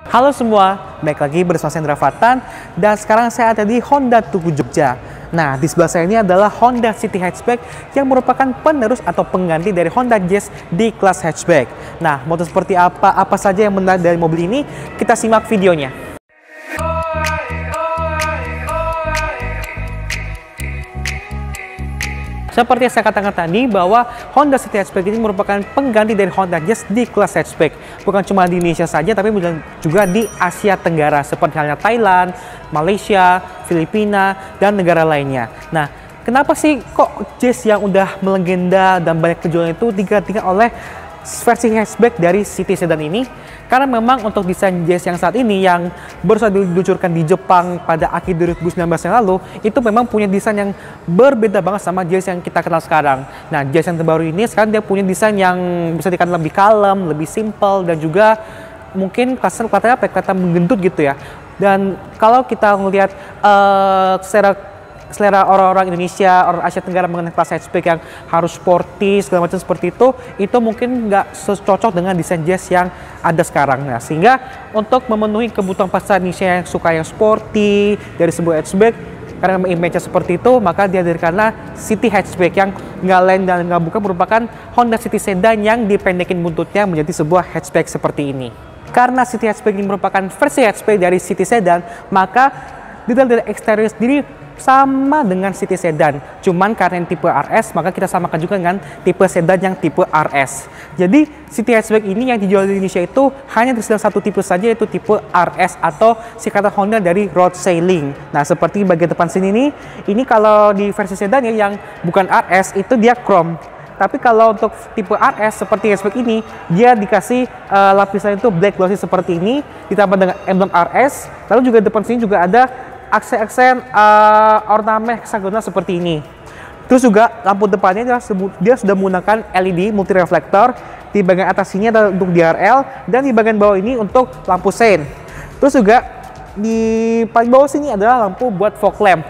Halo semua, balik lagi bersama saya Indra Fatan dan sekarang saya ada di Honda Tugu Jogja. Nah, di sebelah saya ini adalah Honda City Hatchback yang merupakan penerus atau pengganti dari Honda Jazz di kelas hatchback. Nah, motor seperti apa saja yang menarik dari mobil ini, kita simak videonya. Seperti yang saya katakan tadi bahwa Honda City Hatchback ini merupakan pengganti dari Honda Jazz di kelas hatchback. Bukan cuma di Indonesia saja, tapi juga di Asia Tenggara seperti halnya Thailand, Malaysia, Filipina, dan negara lainnya. Nah, kenapa sih kok Jazz yang udah melegenda dan banyak penjualan itu digantikan oleh versi hatchback dari City Sedan ini? Karena memang untuk desain Jazz yang saat ini yang baru saja diluncurkan di Jepang pada akhir 2019 yang lalu, itu memang punya desain yang berbeda banget sama Jazz yang kita kenal sekarang. Nah, Jazz yang terbaru ini sekarang dia punya desain yang bisa dikatakan lebih kalem, lebih simple, dan juga mungkin kelihatan menggendut gitu ya. Dan kalau kita melihat selera orang-orang Indonesia, orang Asia Tenggara mengenai kelas hatchback yang harus sporty segala macam seperti itu mungkin nggak cocok dengan desain Jazz yang ada sekarang. Nah, sehingga untuk memenuhi kebutuhan pasar Indonesia yang suka yang sporty dari sebuah hatchback, karena image-nya seperti itu, maka dihadirkanlah City Hatchback yang nggak lain dan nggak bukan merupakan Honda City Sedan yang dipendekin buntutnya menjadi sebuah hatchback seperti ini. Karena City Hatchback ini merupakan versi hatchback dari City Sedan, maka detail dari eksterior sendiri sama dengan City Sedan, cuman karena yang tipe RS maka kita samakan juga dengan tipe sedan yang tipe RS. Jadi City Hatchback ini yang dijual di Indonesia itu hanya tersedia satu tipe saja, yaitu tipe RS atau singkatan Honda dari road sailing. Nah, seperti bagian depan sini nih, ini kalau di versi sedan ya yang bukan RS itu dia chrome. Tapi kalau untuk tipe RS seperti hatchback ini, dia dikasih lapisan itu black glossy seperti ini, ditambah dengan emblem RS. Lalu juga depan sini juga ada aksen-aksen ornamen heksagonal seperti ini. Terus juga lampu depannya dia sudah menggunakan LED multi reflektor. Di bagian atas sini ada untuk DRL dan di bagian bawah ini untuk lampu sein. Terus juga di paling bawah sini adalah lampu buat fog lamp,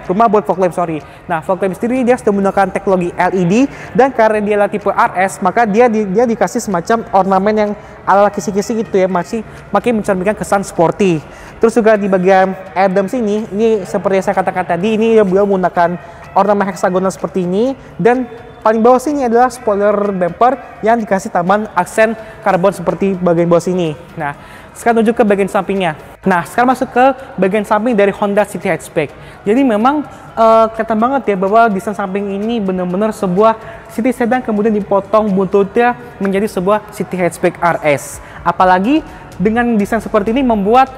Nah, fog lamp sendiri dia sudah menggunakan teknologi LED, dan karena dia adalah tipe RS, maka dia dikasih semacam ornamen yang ala kisi-kisi itu ya, makin mencerminkan kesan sporty. Terus juga di bagian air dam sini, ini seperti yang saya katakan tadi, ini dia menggunakan ornamen heksagonal seperti ini, dan paling bawah sini adalah spoiler bumper yang dikasih tambahan aksen karbon seperti bagian bawah sini. Nah, sekarang menuju ke bagian sampingnya. Nah, sekarang masuk ke bagian samping dari Honda City Hatchback. Jadi memang kelihatan banget ya bahwa desain samping ini benar-benar sebuah City Sedan kemudian dipotong buntutnya menjadi sebuah City Hatchback RS. Apalagi dengan desain seperti ini membuat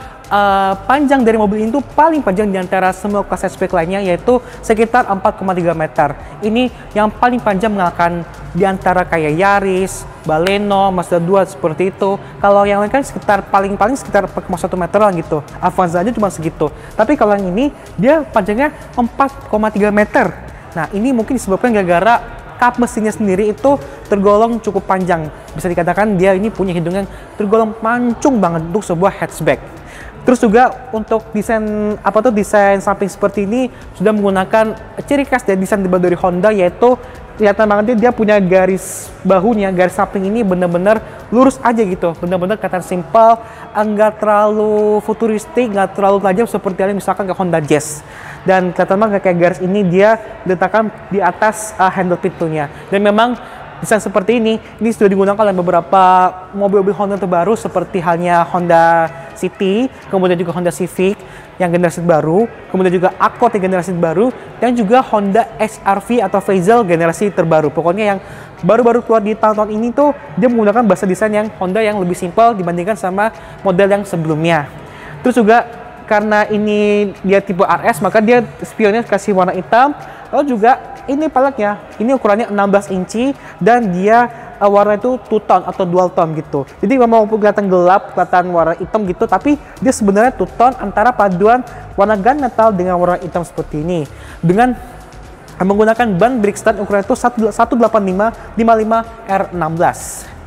panjang dari mobil ini tuh paling panjang di antara semua kelas hatchback lainnya, yaitu sekitar 4,3 meter. Ini yang paling panjang mengalahkan di antara kayak Yaris, Baleno, Mazda 2 seperti itu. Kalau yang lain kan sekitar paling sekitar 4,1 meter lah gitu. Avanza aja cuma segitu. Tapi kalau yang ini dia panjangnya 4,3 meter. Nah, ini mungkin disebabkan gara-gara kap mesinnya sendiri itu tergolong cukup panjang. Bisa dikatakan dia ini punya hidung yang tergolong mancung banget untuk sebuah hatchback. Terus juga untuk desain desain samping seperti ini sudah menggunakan ciri khas dari desain terbaru dari Honda, yaitu kelihatan banget dia punya garis bahunya, garis samping ini benar-benar lurus aja gitu, benar-benar kelihatan simpel, enggak terlalu futuristik, enggak terlalu tajam seperti halnya misalkan ke Honda Jazz. Dan kelihatan banget kayak garis ini dia diletakkan di atas handle pintunya. Dan memang desain seperti ini sudah digunakan oleh beberapa mobil-mobil Honda terbaru seperti halnya Honda City, kemudian juga Honda Civic yang generasi baru, kemudian juga Accord yang generasi baru, dan juga Honda HR-V atau Vezel generasi terbaru. Pokoknya yang baru-baru keluar di tahun-tahun ini tuh dia menggunakan bahasa desain yang Honda yang lebih simpel dibandingkan sama model yang sebelumnya. Terus juga karena ini dia tipe RS, maka dia spionnya kasih warna hitam. Lalu juga ini peleknya, ini ukurannya 16 inci dan dia warna itu two tone atau dual tone gitu. Jadi memang kelihatan gelap, kelihatan warna hitam gitu, tapi dia sebenarnya two tone antara paduan warna gunmetal dengan warna hitam seperti ini. Dengan menggunakan ban Brixton ukuran itu 185-55R16.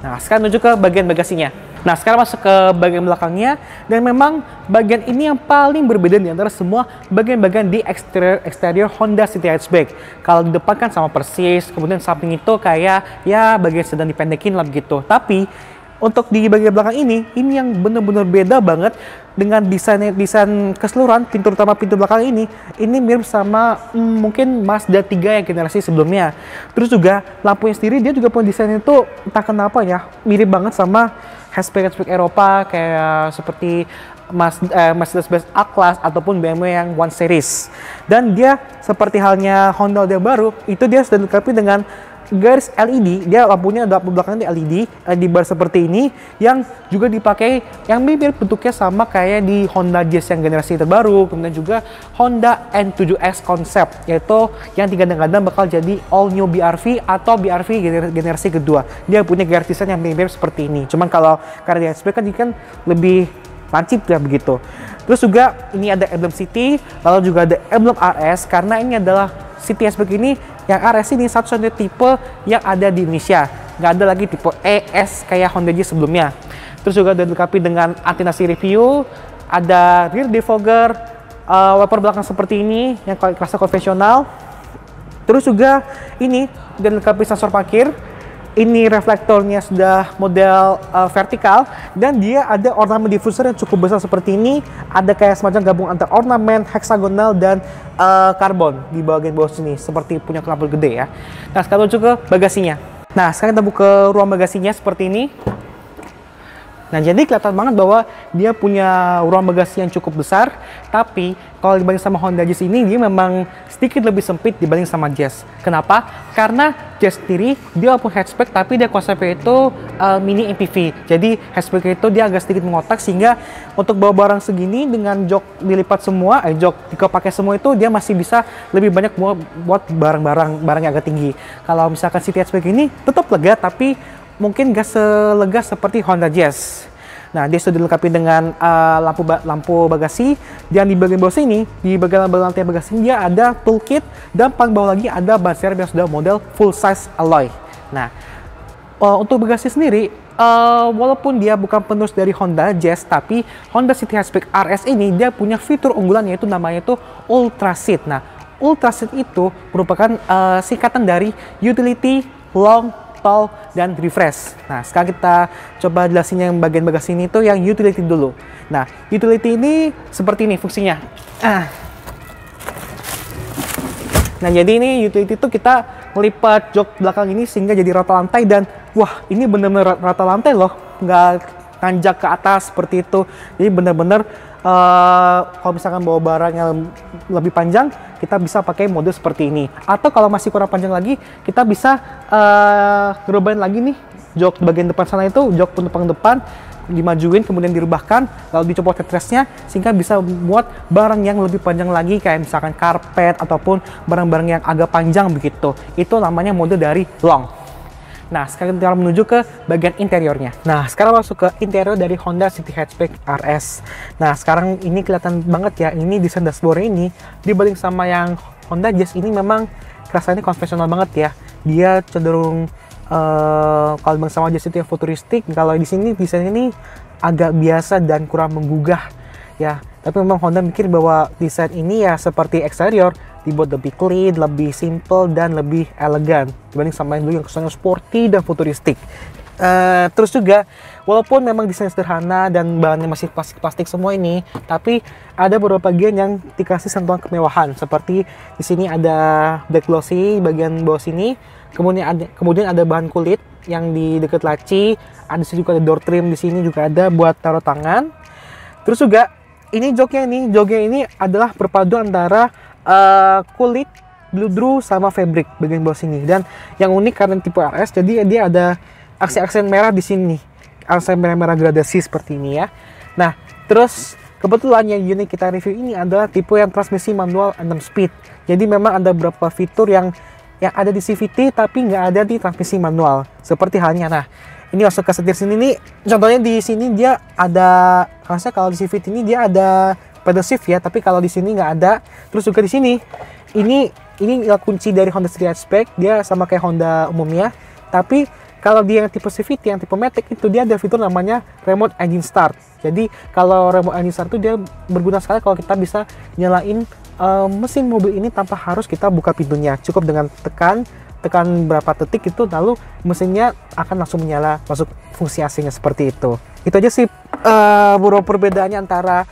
Nah, sekarang menuju ke bagian bagasinya. Nah, sekarang masuk ke bagian belakangnya, dan memang bagian ini yang paling berbeda di antara semua bagian-bagian di eksterior Honda City Hatchback. Kalau di depan kan sama persis, kemudian samping itu kayak ya bagian sedang dipendekin lah gitu. Tapi untuk di bagian belakang ini yang benar-benar beda banget dengan desain keseluruhan pintu utama pintu belakang ini mirip sama mungkin Mazda 3 yang generasi sebelumnya. Terus juga lampunya sendiri dia juga punya desain itu entah kenapa ya mirip banget sama hatchback Eropa kayak seperti Mercedes-Benz A-Class ataupun BMW yang 1 Series. Dan dia seperti halnya Honda yang baru, itu dia sudah dilengkapi dengan garis LED, dia lampunya lampu belakangnya LED di bar seperti ini yang juga dipakai yang mirip bentuknya sama kayak di Honda Jazz yang generasi terbaru, kemudian juga Honda N7X Concept, yaitu yang digadang-gadang bakal jadi all new BRV atau BRV generasi kedua. Dia punya garis desain yang mirip seperti ini, cuman kalau karya hatchback kan lebih lancip ya begitu. Terus juga ini ada emblem City, lalu juga ada emblem RS, karena ini adalah City hatchback ini yang RS ini satu-satunya tipe yang ada di Indonesia. Nggak ada lagi tipe ES kayak Honda Jazz sebelumnya. Terus juga dilengkapi dengan anti nasi review, ada rear defogger, wiper belakang seperti ini yang kelasnya konvensional. Terus juga ini dilengkapi sensor parkir. Ini reflektornya sudah model vertikal dan dia ada ornamen diffuser yang cukup besar seperti ini. Ada kayak semacam gabung antara ornamen, heksagonal dan karbon di bagian bawah sini seperti punya knalpot gede ya. Nah, sekarang juga bagasinya. Nah, sekarang kita buka ruang bagasinya seperti ini. Nah, jadi kelihatan banget bahwa dia punya ruang bagasi yang cukup besar, tapi kalau dibanding sama Honda Jazz ini, dia memang sedikit lebih sempit dibanding sama Jazz. Kenapa? Karena Jazz sendiri, dia walaupun hatchback, tapi dia konsepnya itu mini MPV. Jadi, hatchback itu dia agak sedikit mengotak, sehingga untuk bawa barang segini dengan jok dilipat semua, jok dipakai semua itu, dia masih bisa lebih banyak buat barang yang agak tinggi. Kalau misalkan City hatchback ini, tetap lega, tapi mungkin gak selega seperti Honda Jazz. Nah, dia sudah dilengkapi dengan lampu bagasi. Dan di bagian bawah sini, di bagian lantai bagasi dia ada toolkit, dan paling bawah lagi ada ban serep yang sudah model full size alloy. Nah, untuk bagasi sendiri, walaupun dia bukan penerus dari Honda Jazz, tapi Honda City Hatchback RS ini dia punya fitur unggulan yaitu namanya itu Ultra Seat. Nah, Ultra Seat itu merupakan singkatan dari Utility, Long, Tall, dan Refresh. Nah, sekarang kita coba jelasin yang bagian bagasi ini tuh yang utility dulu. Nah, utility ini seperti ini fungsinya. Nah, jadi ini utility itu kita melipat jok belakang ini sehingga jadi rata lantai dan wah, ini benar-benar rata lantai loh. Nggak nanjak ke atas seperti itu. Jadi benar-benar kalau misalkan bawa barang yang lebih panjang, kita bisa pakai mode seperti ini. Atau kalau masih kurang panjang lagi, kita bisa ngerubahin lagi nih jok bagian depan sana itu, jok penumpang depan dimajuin kemudian dirubahkan lalu dicopot headrestnya sehingga bisa buat barang yang lebih panjang lagi kayak misalkan karpet ataupun barang-barang yang agak panjang begitu. Itu namanya mode dari long. Nah, sekarang kita menuju ke bagian interiornya. Nah, sekarang masuk ke interior dari Honda City Hatchback RS. Nah, sekarang ini kelihatan banget ya, ini desain dashboard ini dibanding sama yang Honda Jazz ini memang rasanya konvensional banget ya. Dia cenderung kalau dibanding sama Jazz itu yang futuristik, kalau di sini desain ini agak biasa dan kurang menggugah ya. Tapi memang Honda mikir bahwa desain ini ya seperti eksterior dibuat lebih clean, lebih simple, dan lebih elegan dibanding sama yang dulu yang kesannya sporty dan futuristik. Terus juga, walaupun memang desain sederhana dan bahannya masih plastik-plastik semua ini, tapi ada beberapa bagian yang dikasih sentuhan kemewahan. Seperti di sini ada black glossy bagian bawah sini, kemudian ada bahan kulit yang di dekat laci, ada juga ada door trim di sini juga ada buat taruh tangan. Terus juga ini joknya ini adalah perpaduan antara kulit, bludru sama fabric bagian bawah sini. Dan yang unik karena tipe RS, jadi dia ada aksen-aksen merah di sini, aksen merah-merah gradasi seperti ini ya. Nah, terus kebetulan yang unit kita review ini adalah tipe yang transmisi manual 6 speed. Jadi memang ada beberapa fitur yang ada di CVT tapi nggak ada di transmisi manual. Seperti halnya, nah ini masuk ke setir sini nih. Contohnya di sini dia ada, harusnya kalau di CVT ini dia ada pedal shift ya, tapi kalau di sini nggak ada. Terus juga di sini ini kunci dari Honda City Hatchback, dia sama kayak Honda umumnya, tapi kalau dia yang tipe CVT, yang tipe Matic itu dia ada fitur namanya Remote Engine Start. Jadi kalau Remote Engine Start itu dia berguna sekali kalau kita bisa nyalain mesin mobil ini tanpa harus kita buka pintunya, cukup dengan tekan tekan berapa detik itu, lalu mesinnya akan langsung menyala, masuk fungsi AC-nya seperti itu. Itu aja sih bro perbedaannya antara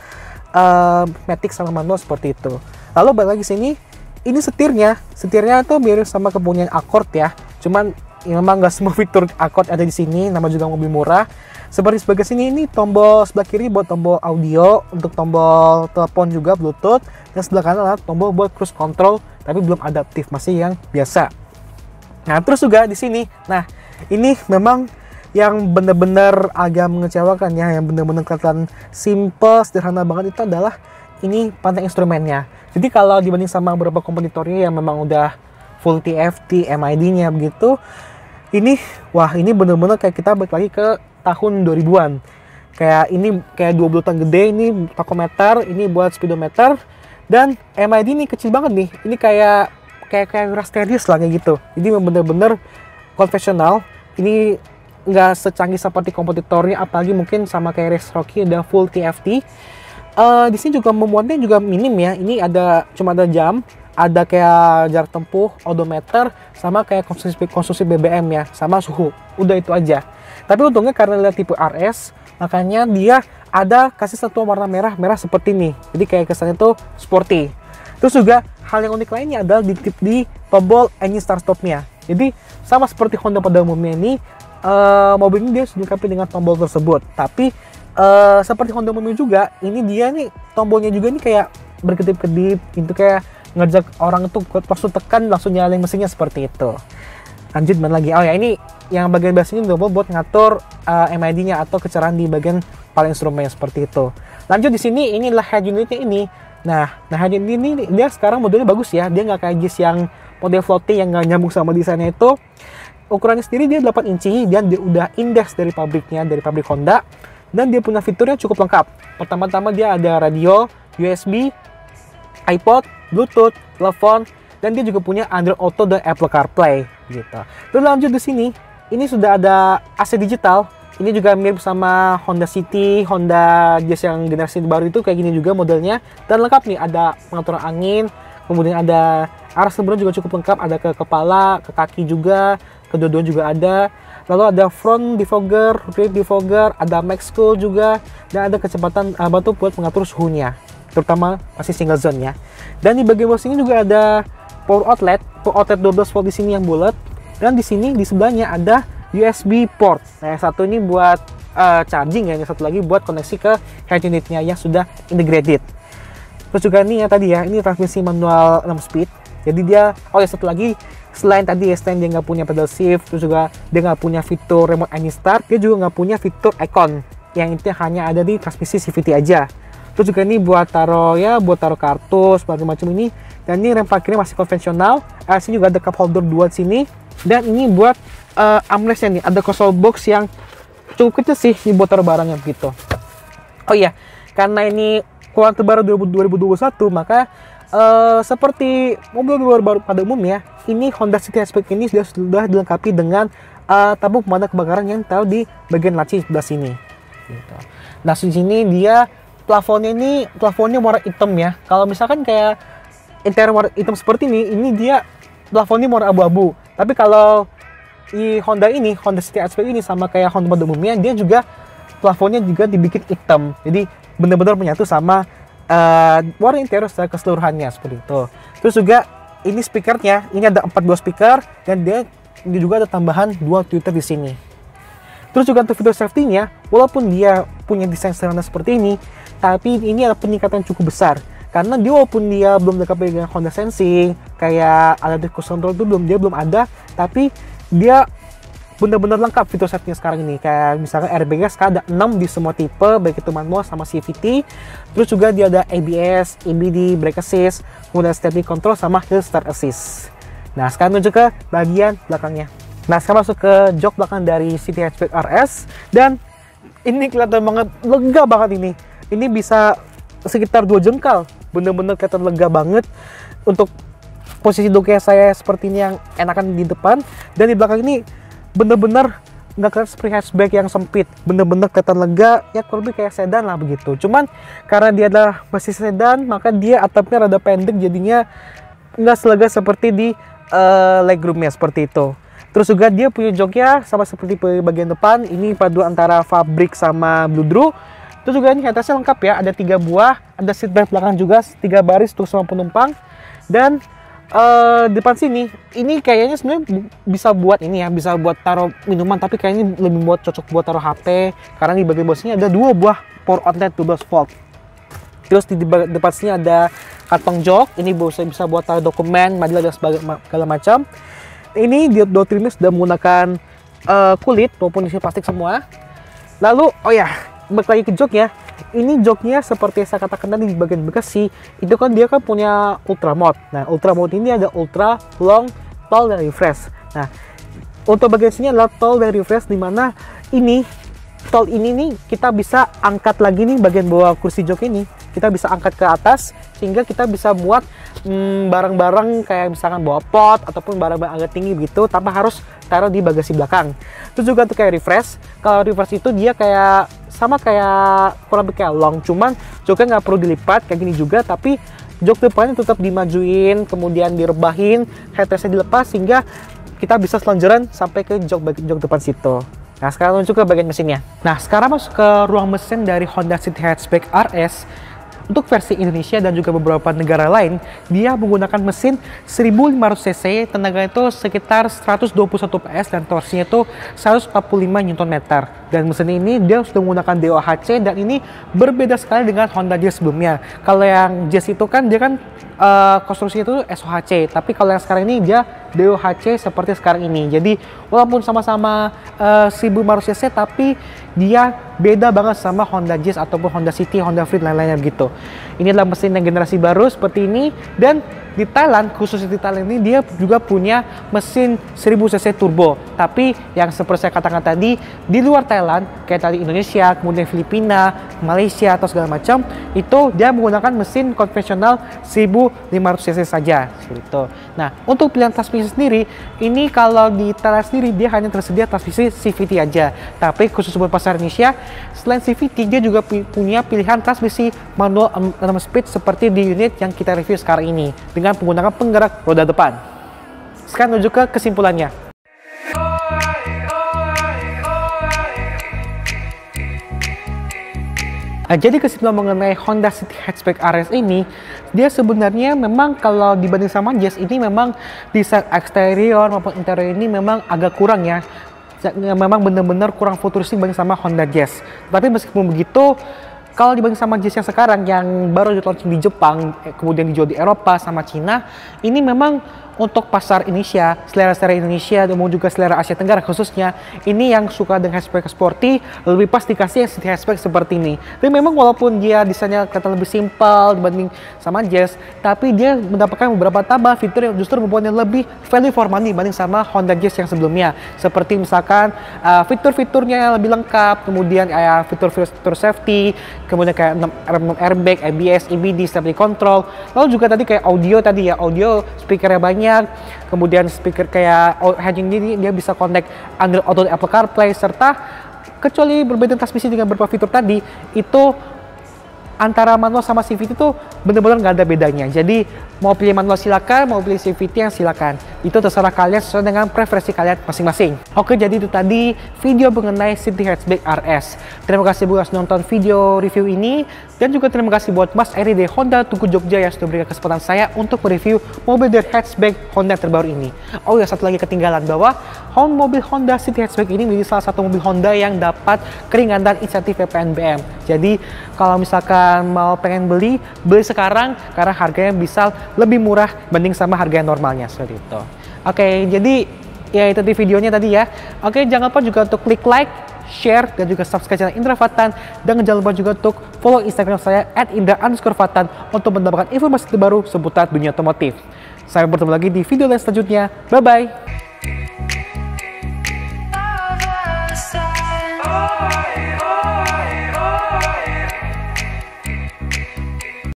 Matic sama manual seperti itu. Lalu balik lagi sini, ini setirnya tuh mirip sama kepunyaan Accord ya, cuman ya memang nggak semua fitur Accord ada di sini, nama juga mobil murah. Seperti sebagai sini, ini tombol sebelah kiri buat tombol audio, untuk tombol telepon juga Bluetooth, dan sebelah kanan adalah tombol buat cruise control, tapi belum adaptif, masih yang biasa. Nah, terus juga di sini, nah ini memang yang benar-benar agak mengecewakan ya, yang benar-benar kelihatan simple, sederhana banget itu adalah ini pantai instrumennya. Jadi kalau dibanding sama beberapa kompetitornya yang memang udah full TFT, MID-nya begitu, ini wah ini benar-benar kayak kita balik lagi ke tahun 2000-an. Kayak ini kayak 20 ton gede, ini tachometer, ini buat speedometer, dan MID ini kecil banget nih. Ini kayak Rasterius lah kayak gitu. Jadi benar-benar konvensional. Ini nggak secanggih seperti kompetitornya, apalagi mungkin sama kayak Race Rocky ada full TFT. Di sini juga memuatnya juga minim ya. Ini cuma ada jam, ada kayak jarak tempuh, odometer, sama kayak konsumsi BBM ya, sama suhu. Udah itu aja. Tapi untungnya karena lihat tipe RS, makanya dia ada kasih satu warna merah seperti ini. Jadi kayak kesannya tuh sporty. Terus juga hal yang unik lainnya adalah di tombol engine start stopnya. Jadi sama seperti Honda pada umumnya ini, mobil ini dia sudah dilengkapi dengan tombol tersebut. Tapi seperti Honda umumnya juga, ini dia nih tombolnya juga nih kayak berkedip-kedip, itu kayak ngajak orang itu langsung tekan langsung nyalain mesinnya seperti itu. Lanjut mana lagi? Oh ya, ini yang bagian bawah ini tombol buat ngatur MID-nya atau kecerahan di bagian kepala instrumennya seperti itu. Lanjut di sini, inilah head unitnya ini. Nah head unit ini dia sekarang modelnya bagus ya. Dia nggak kayak JIS yang model floating yang nggak nyambung sama desainnya itu. Ukurannya sendiri dia 8 inci dan dia udah index dari pabriknya, dari pabrik Honda. Dan dia punya fiturnya cukup lengkap. Pertama-tama dia ada radio, USB, iPod, Bluetooth, telepon, dan dia juga punya Android Auto dan Apple CarPlay gitu. Terus lanjut di sini, ini sudah ada AC digital. Ini juga mirip sama Honda City, Honda Jazz yang generasi baru itu kayak gini juga modelnya. Dan lengkap nih, ada pengaturan angin, kemudian ada arah sebenarnya juga cukup lengkap, ada ke kepala, ke kaki juga, kedua-dua juga ada. Lalu ada front defogger, rear defogger, ada max cool juga, dan ada kecepatan batu buat mengatur suhunya, terutama masih single zone ya. Dan di bagian bawah sini juga ada power outlet 12 volt di sini yang bulat, dan di sini di sebelahnya ada USB port. Nah, yang satu ini buat charging ya, yang satu lagi buat koneksi ke head unitnya yang sudah integrated. Terus juga ini ya tadi ya, ini transmisi manual 6 speed. Jadi dia, oh ya satu lagi, selain tadi ya, selain dia nggak punya pedal shift, terus juga dia nggak punya fitur remote engine start, dia juga nggak punya fitur icon yang itu hanya ada di transmisi CVT aja. Terus juga ini buat taruh kartus, macam-macam ini. Dan ini rem parkirnya masih konvensional. Sini juga ada cup holder 2 di sini. Dan ini buat armrestnya nih, ada console box yang cukup kecil sih, ini buat taruh barangnya begitu. Oh iya, karena ini keluaran terbaru 2021, maka seperti mobil baru pada umumnya, ini Honda City Hatchback ini sudah dilengkapi dengan tabung pemadam kebakaran yang taruh di bagian laci sebelah sini. Gitu. Nah di sini dia plafonnya warna hitam ya. Kalau misalkan kayak interior warna hitam seperti ini dia plafonnya warna abu-abu. Tapi kalau di Honda City Hatchback ini sama kayak Honda pada umumnya, dia juga plafonnya juga dibikin hitam. Jadi benar-benar menyatu sama warna interior secara keseluruhannya seperti itu. Terus juga ini speakernya, ini ada 4 buah speaker, dan dia juga ada tambahan 2 tweeter di sini. Terus juga untuk fitur safety-nya, walaupun dia punya desain sederhana seperti ini, tapi ini ada peningkatan cukup besar. Karena dia walaupun dia belum dilengkapi dengan Honda Sensing, kayak adaptive cruise control itu belum ada, tapi dia benar-benar lengkap fitur safety sekarang ini. Kayak misalkan airbag sekarang ada 6 di semua tipe, baik itu manual sama CVT. Terus juga dia ada ABS, EBD, brake assist, kemudian stability control sama hill start assist. Nah sekarang menuju ke bagian belakangnya. Nah sekarang masuk ke jok belakang dari City Hatchback RS, dan ini kelihatan banget lega banget ini. Ini bisa sekitar 2 jengkal, bener-bener kelihatan lega banget. Untuk posisi duduknya saya seperti ini yang enakan di depan, dan di belakang ini bener-bener nggak kelihatan seperti hatchback yang sempit, bener-bener kelihatan lega, ya kurang lebih kayak sedan lah begitu. Cuman karena dia adalah basis sedan, maka dia atapnya rada pendek, jadinya nggak selega seperti di legroomnya seperti itu. Terus juga dia punya joknya sama seperti bagian depan, ini paduan antara Fabric sama Bludru. Terus juga ini atasnya lengkap ya, ada 3 buah, ada seat belt belakang juga 3 baris untuk semua penumpang. Dan depan sini, ini kayaknya sebenarnya bisa buat ini ya, bisa buat taruh minuman, tapi kayaknya lebih cocok buat taruh HP karena di bagian bawah sini ada 2 buah power outlet 12 volt. Terus di depan sini ada kantong jok, ini bisa buat taruh dokumen, majalah dan segala macam. Ini door trimnya sudah menggunakan kulit maupun isi plastik semua. Lalu, oh ya, balik lagi ke joknya. Ini joknya seperti saya katakan tadi di bagian bekasi, itu kan dia kan punya ultra mode. Nah, ultra mode ini ada ultra, long, tall, dan refresh. Nah, untuk bagian sini adalah tall dan refresh, dimana ini tall ini nih kita bisa angkat lagi nih bagian bawah kursi jok ini. Kita bisa angkat ke atas sehingga kita bisa buat barang-barang kayak misalkan bawa pot ataupun barang-barang agak tinggi gitu tanpa harus taruh di bagasi belakang. Terus juga untuk kayak refresh, kalau refresh itu dia kayak sama kayak kurang lebih kayak long, cuman joknya nggak perlu dilipat kayak gini juga, tapi jok depannya tetap dimajuin, kemudian direbahin, headrestnya dilepas sehingga kita bisa selanjuran sampai ke jok depan situ. Nah, sekarang tunjuk ke bagian mesinnya. Nah, sekarang masuk ke ruang mesin dari Honda City Hatchback RS. Untuk versi Indonesia dan juga beberapa negara lain, dia menggunakan mesin 1500 cc, tenaga itu sekitar 121 PS dan torsinya itu 145 Nm. Dan mesin ini dia sudah menggunakan DOHC dan ini berbeda sekali dengan Honda Jazz sebelumnya. Kalau yang Jazz itu kan dia kan konstruksinya itu SOHC, tapi kalau yang sekarang ini dia DOHC seperti sekarang ini. Jadi walaupun sama-sama 1500 cc, tapi dia beda banget sama Honda Jazz ataupun Honda City, Honda Freed, lain-lainnya begitu. Ini adalah mesin yang generasi baru seperti ini, dan di Thailand, khusus di Thailand ini dia juga punya mesin 1000 cc turbo. Tapi yang seperti saya katakan tadi, di luar Thailand, kayak tadi Indonesia, kemudian Filipina, Malaysia atau segala macam, itu dia menggunakan mesin konvensional 1500 cc saja. Seperti itu. Nah, untuk pilihan transmisi sendiri, ini kalau di Thailand sendiri dia hanya tersedia transmisi CVT aja. Tapi khusus buat pasar Indonesia, selain CVT dia juga punya pilihan transmisi manual 6 speed seperti di unit yang kita review sekarang ini dengan menggunakan penggerak roda depan. Sekarang menuju ke kesimpulannya. Nah, jadi kesimpulan mengenai Honda City Hatchback RS ini, dia sebenarnya memang kalau dibanding sama Jazz ini memang desain eksterior maupun interior ini memang agak kurang ya. Memang benar-benar kurang futuristik dibanding sama Honda Jazz. Tapi meskipun begitu, kalau dibanding sama Jazz yang sekarang yang baru launching di Jepang, kemudian dijual di Eropa sama Cina, ini memang untuk pasar Indonesia, selera Indonesia dan juga selera Asia Tenggara khususnya, ini yang suka dengan hatchback sporty lebih pas dikasih yang city hatchback seperti ini. Tapi memang walaupun dia desainnya kelihatan lebih simpel dibanding sama Jazz, tapi dia mendapatkan beberapa tambah fitur yang justru membuatnya lebih value for money dibanding sama Honda Jazz yang sebelumnya. Seperti misalkan fitur-fiturnya yang lebih lengkap, kemudian kayak fitur safety, kemudian kayak airbag, ABS, EBD, stability control, lalu juga tadi kayak audio audio speakernya banyak, kemudian speaker kayak heading ini dia bisa connect Android Auto, Apple CarPlay, serta kecuali berbeda transmisi dengan beberapa fitur tadi, itu antara manual sama CVT itu benar-benar nggak ada bedanya. Jadi mau pilih manual silakan, mau pilih CVT yang silakan. Itu terserah kalian sesuai dengan preferensi kalian masing-masing. Oke, jadi itu tadi video mengenai City Hatchback RS. Terima kasih buat nonton video review ini, dan juga terima kasih buat Mas Eri dari Honda Tugu Jogja yang sudah berikan kesempatan saya untuk mereview mobil dari hatchback Honda terbaru ini. Oh ya, satu lagi ketinggalan, bahwa mobil Honda City Hatchback ini menjadi salah satu mobil Honda yang dapat keringanan insentif PPNBM. Jadi kalau misalkan mau pengen beli sekarang karena harganya bisa lebih murah banding sama harga normalnya, seperti itu. Oke, jadi ya itu di videonya tadi ya. Oke, jangan lupa juga untuk klik like, share, dan juga subscribe channel Indra Fatan, dan jangan lupa juga untuk follow Instagram saya @indra_fatan untuk mendapatkan informasi terbaru seputar dunia otomotif. Sampai bertemu lagi di video lain selanjutnya. Bye bye.